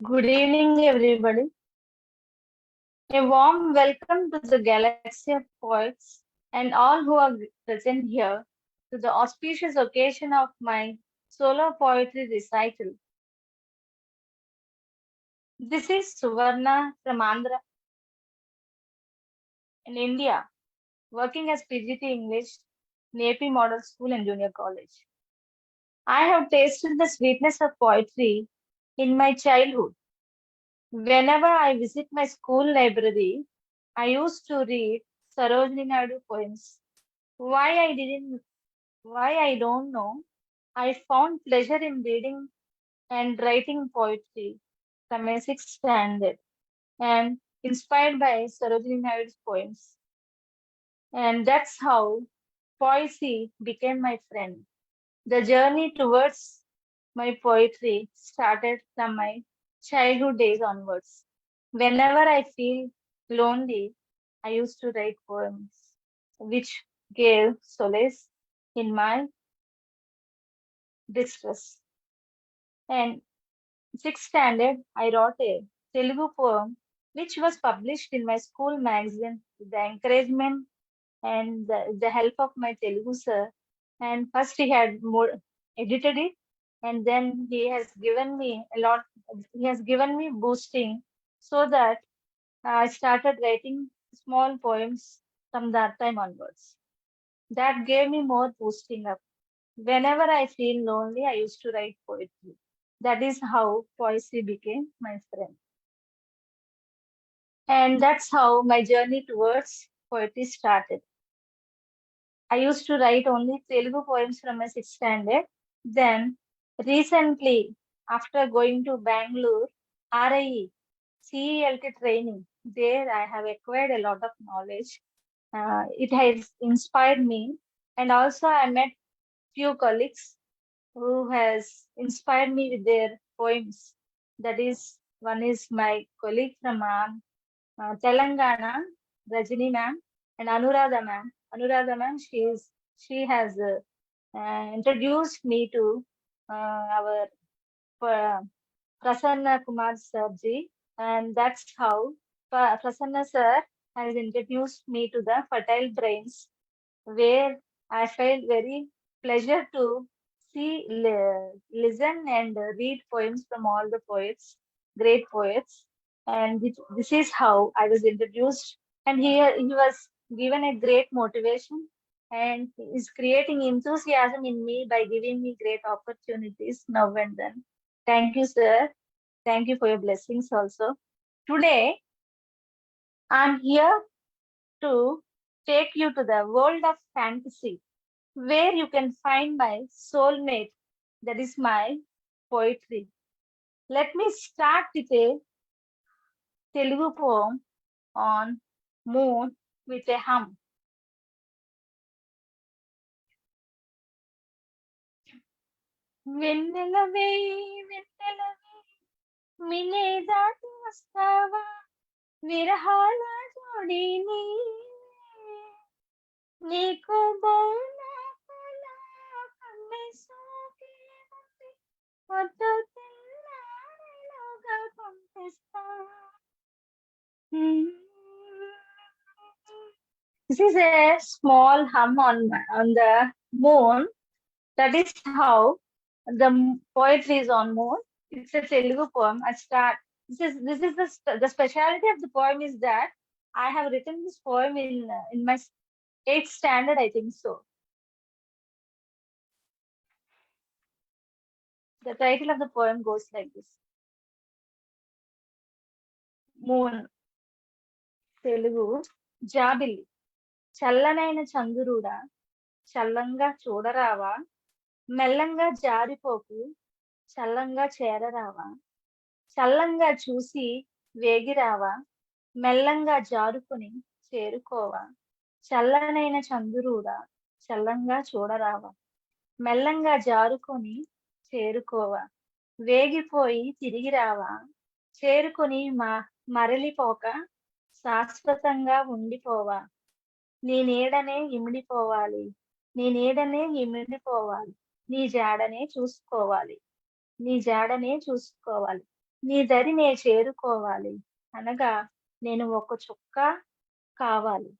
Good evening, everybody. A warm welcome to the galaxy of poets and all who are present here to the auspicious occasion of my solo poetry recital. This is Suvarna from Andhra in India, working as PGT English in AP Model School and Junior College. I have tasted the sweetness of poetry in my childhood. Whenever I visit my school library, I used to read Sarojini Naidu poems. Why I didn't, why I don't know. I found pleasure in reading and writing poetry from a sixth standard and inspired by Sarojini Naidu's poems. And that's how poesy became my friend. The journey towards my poetry started from my childhood days onwards. Whenever I feel lonely, I used to write poems, which gave solace in my distress. And sixth standard, I wrote a Telugu poem, which was published in my school magazine with the encouragement and the help of my Telugu sir. And first he had more edited it, and then he has given me a lot. He has given me boosting so that I started writing small poems from that time onwards. That gave me more boosting up. Whenever I feel lonely, I used to write poetry. That is how poetry became my friend. And that's how my journey towards poetry started. I used to write only Telugu poems from my sixth standard. Then, recently, after going to Bangalore, RIE, CELT training, there I have acquired a lot of knowledge. It has inspired me. And also, I met few colleagues who has inspired me with their poems. That is, one is my colleague from Telangana, Rajini ma'am, and Anuradha ma'am. Anuradha ma'am, she has introduced me to our uh, Prasanna Kumar Sarji, and that's how Prasanna sir has introduced me to the fertile brains, where I felt very pleasure to listen, and read poems from all the poets, great poets. And this is how I was introduced. And he was given a great motivation and he is creating enthusiasm in me by giving me great opportunities now and then. Thank you, sir. Thank you for your blessings also. Today, I'm here to take you to the world of fantasy where you can find my soulmate, that is my poetry. Let me start with a Telugu poem on moon with a hum. వెన్నెలవే వెన్నెలవే మినే దాటి వస్తావా విరహాల జోడిని నీకు బౌలా కలా కన్నే సోకే ఉంది పొద్దు తెల్లారేలోగా పంపిస్తా. This is a small hum on the moon. That is how the poetry is on moon. It's a Telugu poem. I start. This is the speciality of the poem is that I have written this poem in my eighth standard, I think so. The title of the poem goes like this: Moon, Telugu, Jabili, చల్లనైన చంద్రుడా చల్లంగా చూడరావా మెల్లంగా జారిపోకు చల్లంగా చేరరావా చల్లంగా చూసి వేగిరావా మెల్లంగా జారుకుని చేరుకోవా చల్లనైన చంద్రుడా చల్లంగా చూడరావా మెల్లంగా జారుకొని చేరుకోవా వేగిపోయి తిరిగి రావా చేరుకొని మరలిపోక శాశ్వతంగా ఉండిపోవా నీ నీడనే ఇమిడిపోవాలి నీ నీడనే ఇమిడిపోవాలి నీ జాడనే చూసుకోవాలి నీ జాడనే చూసుకోవాలి నీ దరి నే చేరుకోవాలి అనగా నేను ఒక చుక్క కావాలి.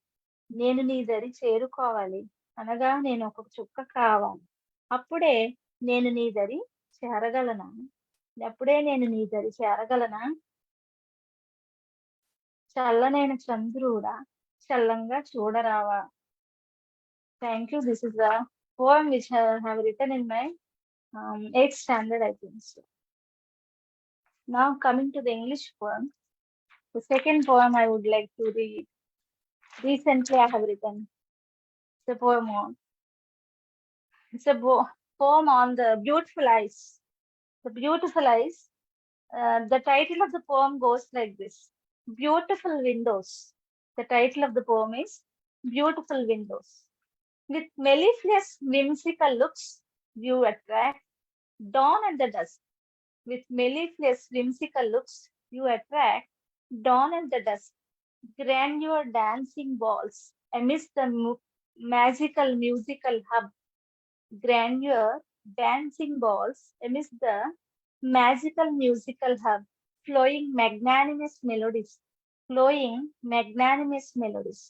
నేను నీ దరి చేరుకోవాలి అనగా నేను ఒక చుక్క కావాలి. అప్పుడే నేను నీ దరి చేరగలనా? అప్పుడే నేను నీ దరి చేరగలనా? చల్లనైన చంద్రుడా చల్లంగా చూడరావా. Thank you. This is a poem which I have written in my 8th standard, I think so. Now coming to the English poem, the second poem I would like to read. Recently I have written the poem on. It's a poem on the beautiful eyes. The beautiful eyes. The title of the poem goes like this: Beautiful Windows. The title of the poem is Beautiful Windows. With mellifluous, whimsical looks, you attract dawn at the dusk. With mellifluous, whimsical looks, you attract dawn at the dusk. Grandeur dancing balls amidst the magical musical hub. Grandeur dancing balls amidst the magical musical hub. Flowing magnanimous melodies. Flowing magnanimous melodies.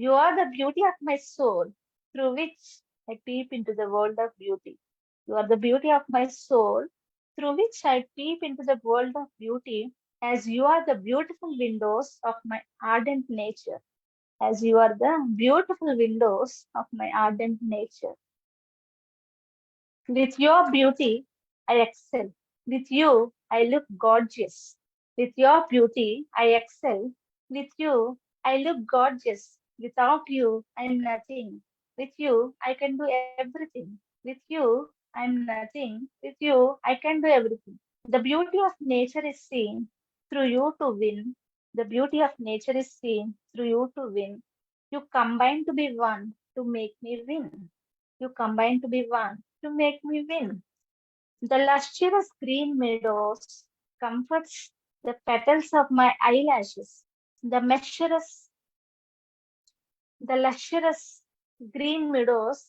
You are the beauty of my soul, through which I peep into the world of beauty. You are the beauty of my soul, through which I peep into the world of beauty, as you are the beautiful windows of my ardent nature, as you are the beautiful windows of my ardent nature. With your beauty, I excel. With you, I look gorgeous. With your beauty, I excel. With you, I look gorgeous. Without you, I'm nothing. With you, I can do everything. With you, I'm nothing. With you, I can do everything. The beauty of nature is seen through you to win. The beauty of nature is seen through you to win. You combine to be one to make me win. You combine to be one to make me win. The lustrous green meadows comforts the petals of my eyelashes. The lustrous green meadows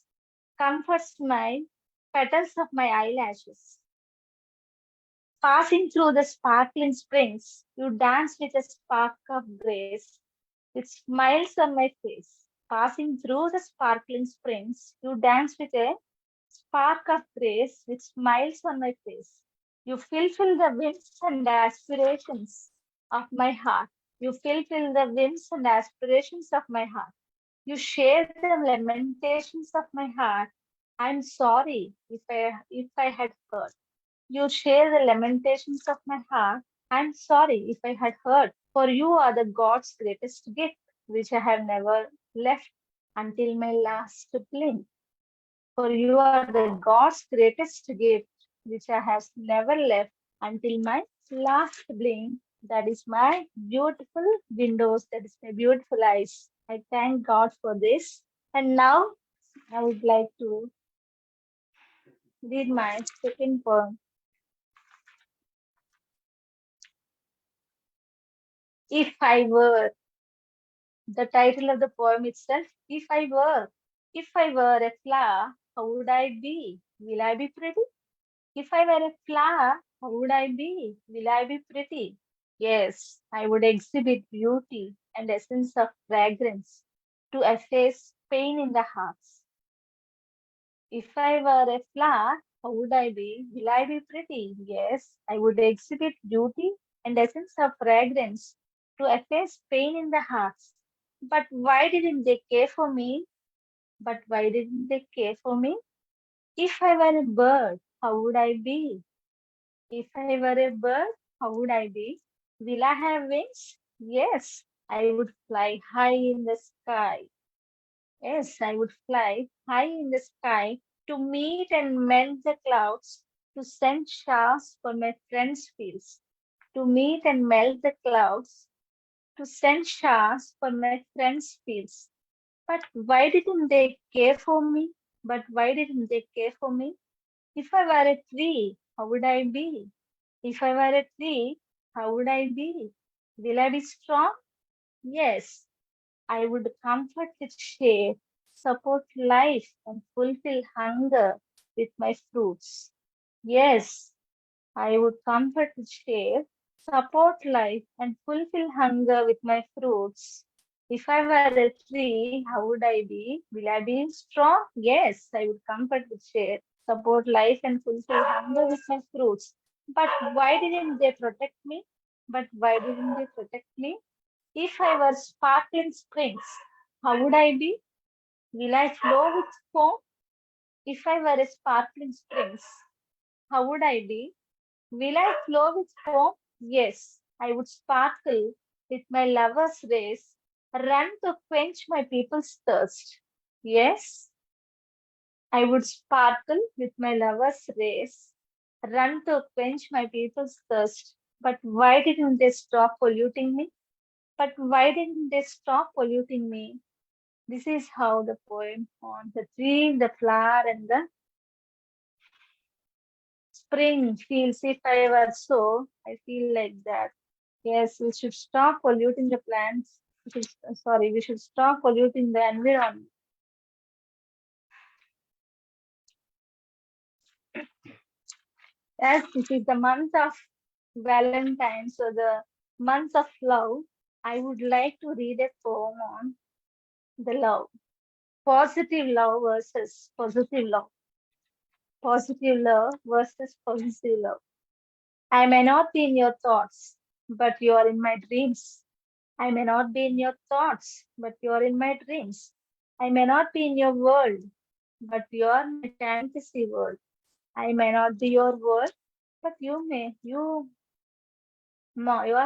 comforts my petals of my eyelashes. Passing through the sparkling springs, you dance with a spark of grace, with smiles on my face. Passing through the sparkling springs, you dance with a spark of grace with smiles on my face. You fulfill the whims and aspirations of my heart. You fulfill the whims and aspirations of my heart. You share the lamentations of my heart. I'm sorry if I had hurt. You share the lamentations of my heart. I'm sorry if I had hurt, for you are the God's greatest gift, which I have never left until my last blink. For you are the God's greatest gift, which I have never left until my last blink. That is my beautiful windows, that is my beautiful eyes. I thank God for this. And now I would like to read my second poem. If I were, the title of the poem itself, if I were a flower, how would I be? Will I be pretty? If I were a flower, how would I be? Will I be pretty? Yes, I would exhibit beauty and essence of fragrance to efface pain in the hearts. If I were a flower, how would I be? Will I be pretty? Yes, I would exhibit beauty and essence of fragrance to efface pain in the hearts. But why didn't they care for me? But why didn't they care for me? If I were a bird, how would I be? If I were a bird, how would I be? Will I have wings? Yes, I would fly high in the sky. Yes, I would fly high in the sky to meet and melt the clouds, to send showers for my friends' fields, to meet and melt the clouds, to send showers for my friends' fields. But why didn't they care for me? But why didn't they care for me? If I were a tree, how would I be? If I were a tree, how would I be? Will I be strong? Yes, I would comfort with shade, support life, and fulfill hunger with my fruits. Yes, I would comfort with shade, support life, and fulfill hunger with my fruits. If I were a tree, how would I be? Will I be strong? Yes, I would comfort with shade, support life, and fulfill hunger with my fruits. But why didn't they protect me? But why didn't they protect me? If I were sparkling springs, how would I be? Will I flow with foam? If I were a sparkling springs, how would I be? Will I flow with foam? Yes, I would sparkle with my lover's race, run to quench my people's thirst. Yes, I would sparkle with my lover's race, run to quench my people's thirst. But why didn't they stop polluting me? But why didn't they stop polluting me? This is how the poem on the tree, the flower, and the spring feels. If I were so, I feel like that. Yes, we should stop polluting the plants. We should stop polluting the environment. As this is the month of Valentine's, so the month of love, I would like to read a poem on the love. Positive love versus positive love. Positive love versus positive love. I may not be in your thoughts, but you are in my dreams. I may not be in your thoughts, but you are in my dreams. I may not be in your world, but you are my fantasy world. I may not be your world, but you are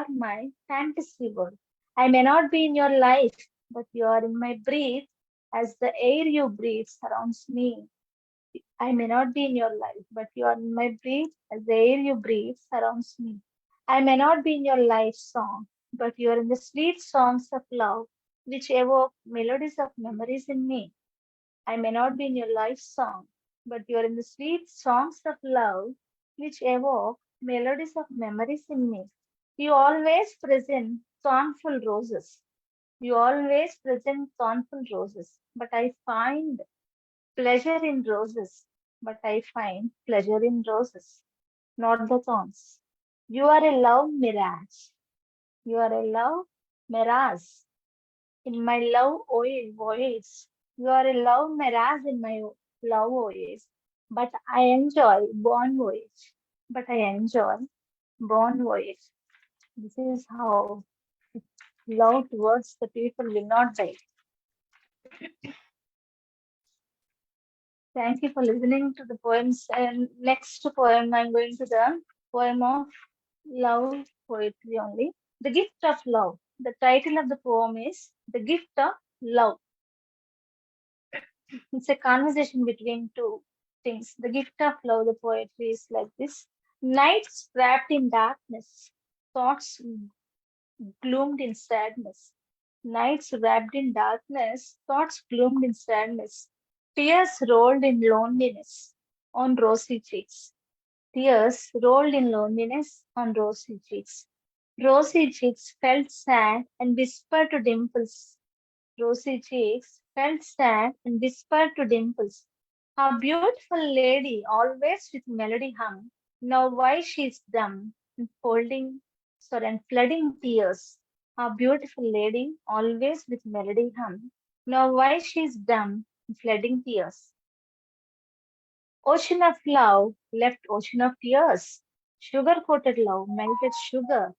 my fantasy world. I may not be in your life, but you are in my breath as the air you breathe surrounds me. I may not be in your life, but you are in my breath as the air you breathe surrounds me. I may not be in your life song, but you are in the sweet songs of love which evoke melodies of memories in me. I may not be in your life song, but you are in the sweet songs of love which evoke melodies of memories in me. You always present thoughtful roses. You always present thoughtful roses, but I find pleasure in roses, but I find pleasure in roses, not the thorns. You are a love mirage. You are a love mirage in my love voyage. You are a love mirage in my love voyage. But I enjoy born voyage. But I enjoy born voyage. This is how love towards the people will not die. Thank you for listening to the poems. And next poem, I'm going to the poem of love poetry only. The Gift of Love. The title of the poem is The Gift of Love. It's a conversation between two things. The gift of love, the poetry is like this. Nights wrapped in darkness, thoughts gloomed in sadness. Nights wrapped in darkness, thoughts gloomed in sadness. Tears rolled in loneliness on rosy cheeks. Tears rolled in loneliness on rosy cheeks. Rosy cheeks felt sad and whispered to dimples. Rosy cheeks felt sad and whispered to dimples. A beautiful lady, always with melody hung. Now why she's dumb and and flooding tears. A beautiful lady, always with melody hum. Now why she's dumb and flooding tears. Ocean of love left ocean of tears. Sugar-coated love melted sugar.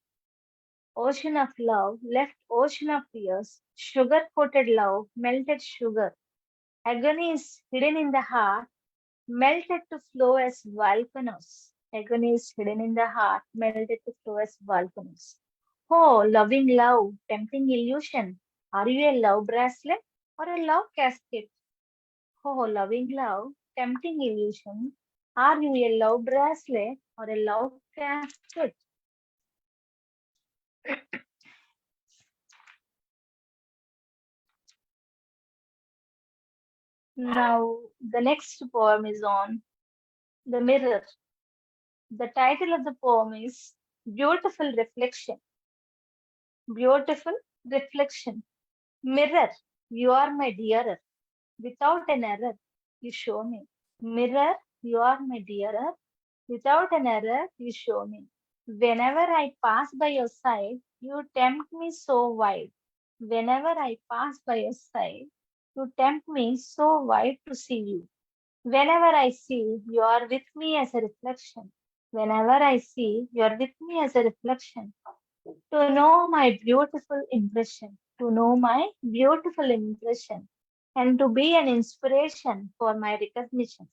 Ocean of love left ocean of tears. Sugar-coated love melted sugar. Agony is hidden in the heart, melted to flow as volcanoes. Agony is hidden in the heart, melted to flow as volcanoes. Oh, loving love, tempting illusion. Are you a love bracelet or a love casket? Oh, loving love, tempting illusion. Are you a love bracelet or a love casket? Now, the next poem is on the mirror. The title of the poem is Beautiful Reflection. Beautiful reflection. Mirror, you are my dearer. Without an error, you show me. Mirror, you are my dearer. Without an error, you show me. Whenever I pass by your side, you tempt me so wide. Whenever I pass by your side, you tempt me so wide to see you. Whenever I see, you are with me as a reflection. Whenever I see, you are with me as a reflection. To know my beautiful impression, to know my beautiful impression, and to be an inspiration for my recognition.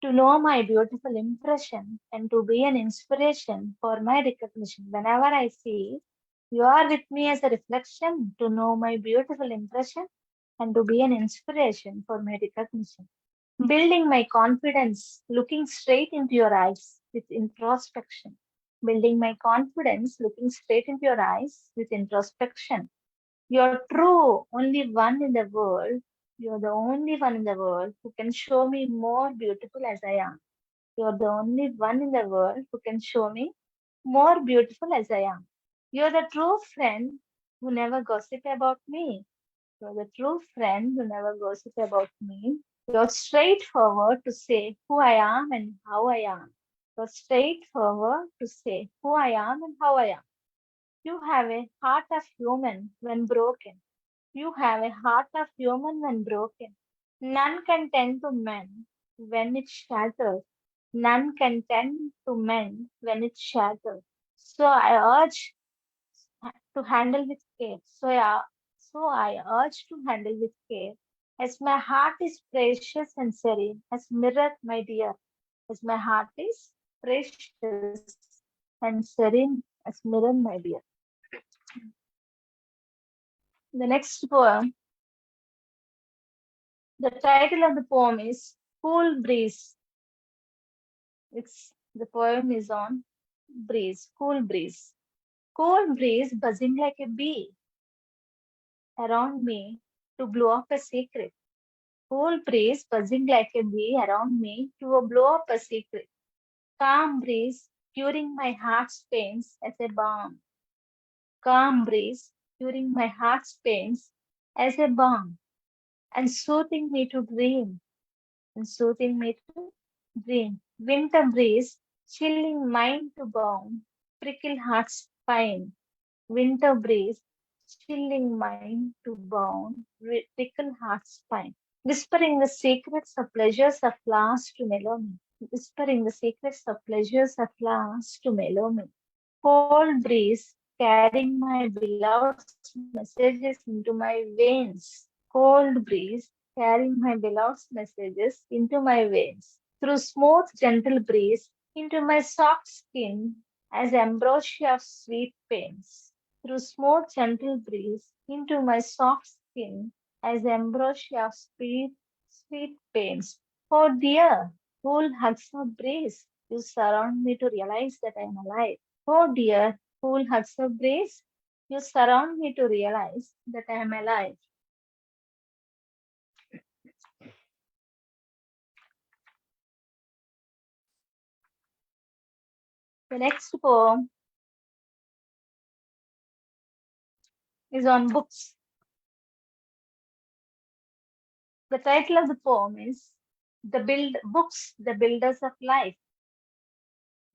To know my beautiful impression and to be an inspiration for my recognition. Whenever I see, you are with me as a reflection to know my beautiful impression and to be an inspiration for my recognition. Building my confidence, looking straight into your eyes with introspection. Building my confidence, looking straight into your eyes with introspection. You're true, only one in the world. You're the only one in the world who can show me more beautiful as I am. You're the only one in the world who can show me more beautiful as I am. You're the true friend who never gossip about me. You're the true friend who never gossip about me. You're straightforward to say who I am and how I am. You're straightforward to say who I am and how I am. You have a heart of human when broken. You have a heart of human when broken. None can tend to mend when it's shattered. None can tend to mend when it's shattered. So I urge to handle with care. So I urge to handle with care. As my heart is precious and serene, as mirror, my dear, as my heart is precious and serene, as mirror, my dear. The next poem, the title of the poem is Cool Breeze. The poem is on breeze, cool breeze. Cool breeze buzzing like a bee around me to blow up a secret. Cool breeze buzzing like a bee around me to blow up a secret. Calm breeze curing my heart's pains as a balm. Calm breeze curing my heart's pains as a balm and soothing me to dream and soothing me to dream. Winter breeze chilling mind to bone, prickle heart's spine. Winter breeze chilling mind to bone, prickle heart's spine. Whispering the secrets of pleasures of flowers to mellow me. Whispering the secrets of pleasures of flowers to mellow me. Cold breeze carrying my beloved's messages into my veins. Cold breeze carrying my beloved's messages into my veins. Through smooth, gentle breeze into my soft skin as ambrosia of sweet pains. Through smooth, gentle breeze into my soft skin as ambrosia of sweet pains. Oh dear, cool hugs of breeze, you surround me to realize that I am alive. Oh dear, cool hugs of breeze, you surround me to realize that I am alive. The next poem is on books. The title of the poem is The Builders of Life.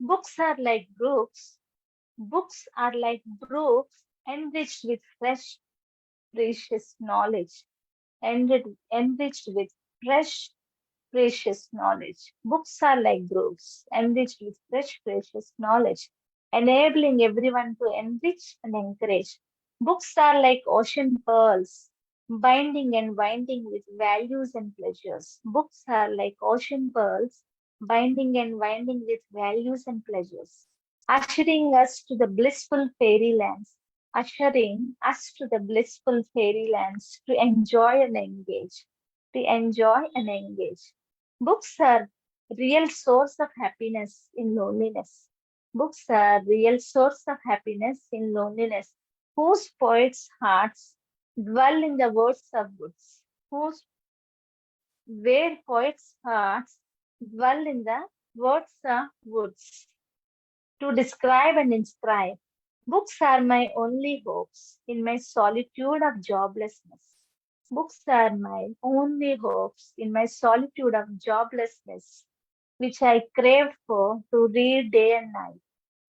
Books are like brooks. Books are like brooks enriched with fresh, precious knowledge. Enriched with fresh, precious knowledge. Books are like brooks enriched with fresh, precious knowledge, enabling everyone to enrich and encourage. Books are like ocean pearls, binding and winding with values and pleasures. Books are like ocean pearls, binding and winding with values and pleasures, ushering us to the blissful fairylands, ushering us to the blissful fairylands to enjoy and engage, to enjoy and engage. Books are real source of happiness in loneliness. Books are real source of happiness in loneliness. Whose poets' hearts dwell in the words of woods? Whose where poets' hearts dwell in the words of woods to describe and inscribe. Books are my only hopes in my solitude of joblessness. Books are my only hopes in my solitude of joblessness, which I craved for to read day and night.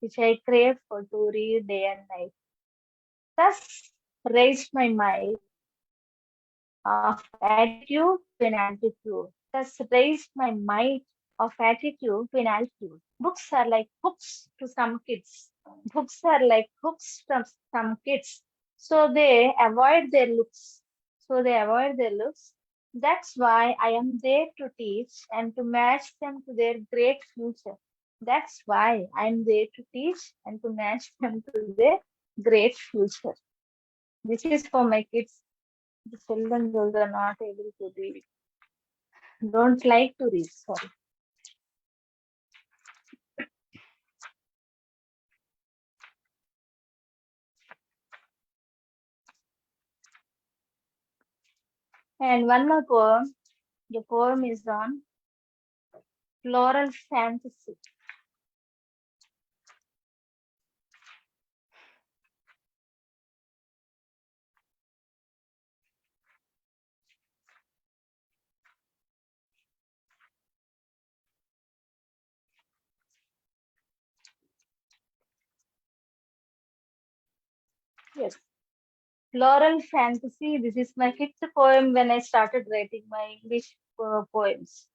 which I crave for to read day and night. Thus raised my might of attitude to an altitude. Thus raised my might of attitude to an altitude. Books are like hooks to some kids. Books are like hooks to some kids. So they avoid their looks. So they avoid their looks. That's why I am there to teach and to match them to their great future. That's why I am there to teach and to match them to their great future. This is for my kids, the children those are not able to read, don't like to read. Sorry. And one more poem. The poem is on floral fantasy. Yes, floral fantasy. This is my fifth poem when I started writing my English poems.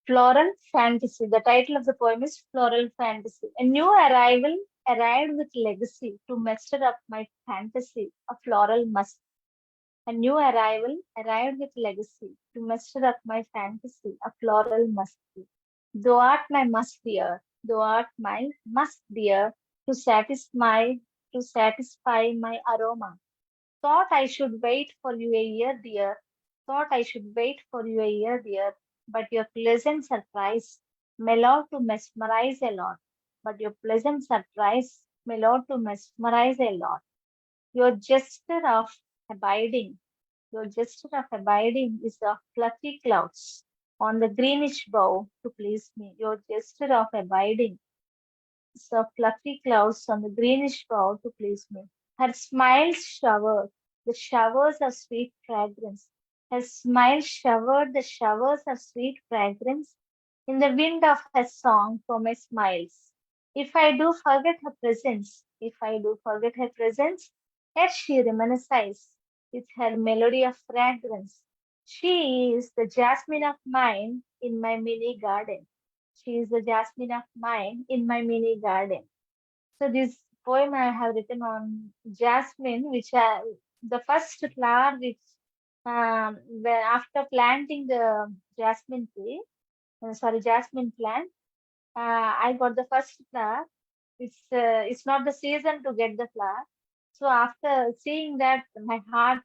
Floral fantasy. The title of the poem is Floral Fantasy. A new arrival arrived with legacy to muster up my fantasy. A floral musk. A new arrival arrived with legacy to muster up my fantasy. A floral musk. Thou art my musk dear, thou art my musk dear, to satisfy my aroma. Thought I should wait for you a year, dear. Thought I should wait for you a year, dear. But your pleasant surprise, mellowed to mesmerize a lot. But your pleasant surprise, mellowed to mesmerize a lot. Your gesture of abiding, your gesture of abiding is of fluffy clouds on the greenish bow to please me. Your gesture of abiding is of fluffy clouds on the greenish bow to please me. Her smile showered the showers of sweet fragrance. Her smile showered the showers of sweet fragrance in the wind of her song for my smiles. If I do forget her presence, if I do forget her presence, yet she reminisces with her melody of fragrance. She is the jasmine of mine in my mini garden. She is the jasmine of mine in my mini garden. So this poem I have written on jasmine, the first flower which after planting the jasmine tree, jasmine plant, I got the first flower. It's not the season to get the flower. So after seeing that, my heart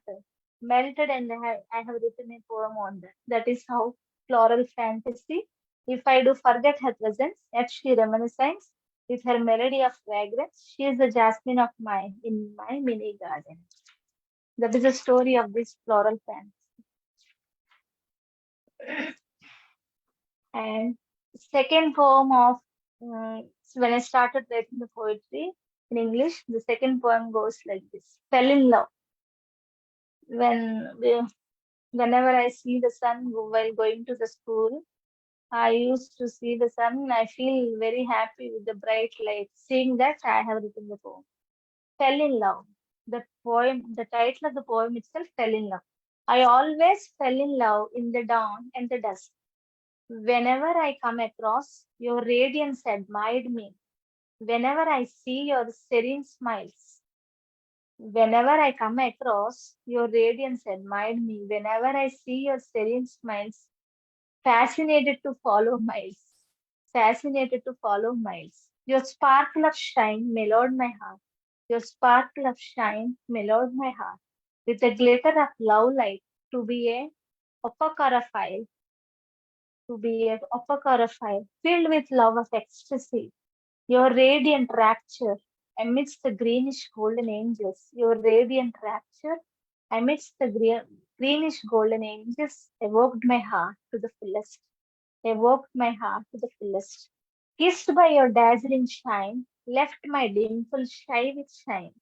melted, and I have written a poem on that. That is how floral fantasy. If I do forget her presence, yet she reminiscence with her melody of fragrance. She is the jasmine of mine in my mini garden. That is the story of this floral fantasy. And second poem of when I started writing the poetry in English, the second poem goes like this: Fell in love. When whenever I see the sun while going to the school, I used to see the sun. I feel very happy with the bright light. Seeing that, I have written the poem. Fell in love. The poem, the title of the poem itself, Fell in love. I always fell in love in the dawn and the dusk. Whenever I come across your radiance admired me. Whenever I see your serene smiles. Whenever I come across your radiance admired me. Whenever I see your serene smiles, fascinated to follow miles. Fascinated to follow miles. Your sparkle of shine mellowed my heart. Your sparkle of shine mellowed my heart. With the glitter of love light to be a opocarophile, filled with love of ecstasy. Your radiant rapture amidst the greenish golden angels. Your radiant rapture amidst the greenish golden angels evoked my heart to the fullest. Evoked my heart to the fullest. Kissed by your dazzling shine, left my dimple shy with shine.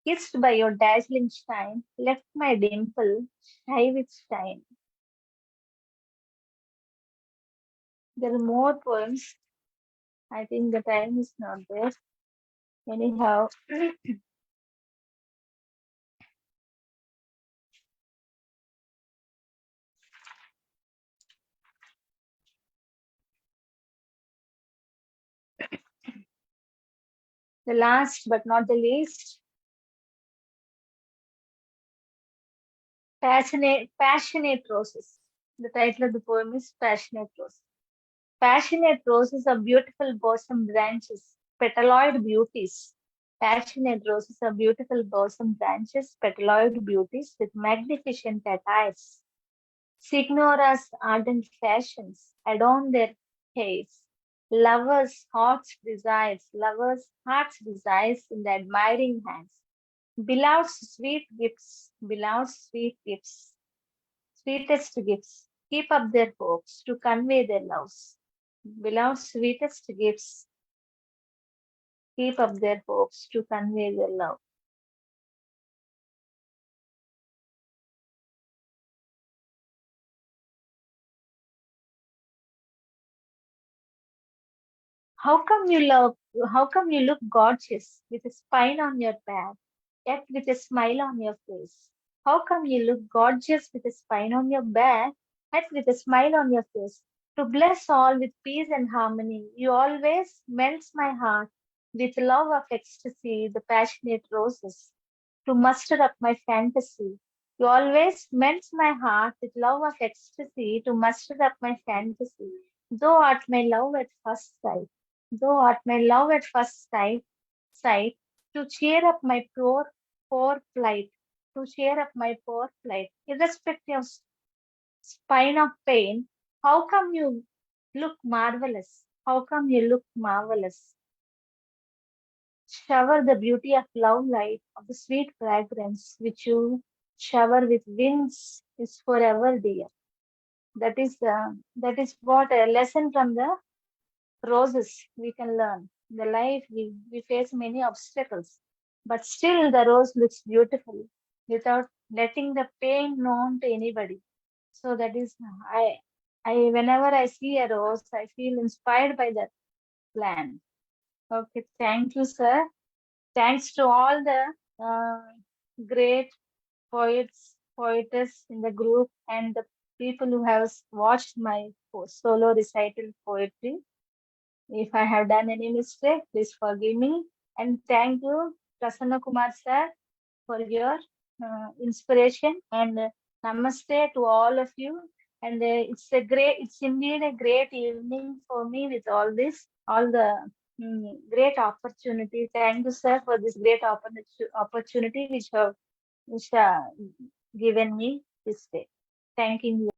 Kissed by your dazzling shine, left my dimple shy with shine. There are more poems. I think the time is not there. Anyhow, the last but not the least, passionate roses. The title of the poem is Passionate Roses. Passionate roses are beautiful bosom branches, petaloid beauties. Passionate roses are beautiful bosom branches, petaloid beauties with magnificent attires. Signora's ardent fashions adorn their hairs. Lovers' hearts desires in the admiring hands. Beloved's sweet gifts, sweetest gifts, keep up their hopes to convey their loves. Beloved's sweetest gifts, keep up their hopes to convey their love. How come you love? How come you look gorgeous with a spine on your back, yet with a smile on your face? How come you look gorgeous with a spine on your back, yet with a smile on your face? To bless all with peace and harmony, you always melts my heart with love of ecstasy, the passionate roses. To muster up my fantasy, you always melts my heart with love of ecstasy, to muster up my fantasy. Thou art my love at first sight. Thou art my love at first sight, to cheer up my poor plight, to cheer up my poor plight, irrespective of spine of pain. How come you look marvelous? How come you look marvelous? Shower the beauty of love light, of the sweet fragrance which you shower with winds is forever dear. That is what a lesson from the roses we can learn. In the life we face many obstacles, but still the rose looks beautiful without letting the pain known to anybody. So that is I whenever I see a rose, I feel inspired by that plant. Okay, thank you, sir. Thanks to all the great poetess in the group and the people who have watched my solo recital poetry. If I have done any mistake, please forgive me. And thank you, Prasanna Kumar sir, for your inspiration. And namaste to all of you. And it's indeed a great evening for me with all the great opportunity. Thank you, sir, for this great opportunity which have given me this day. Thanking you.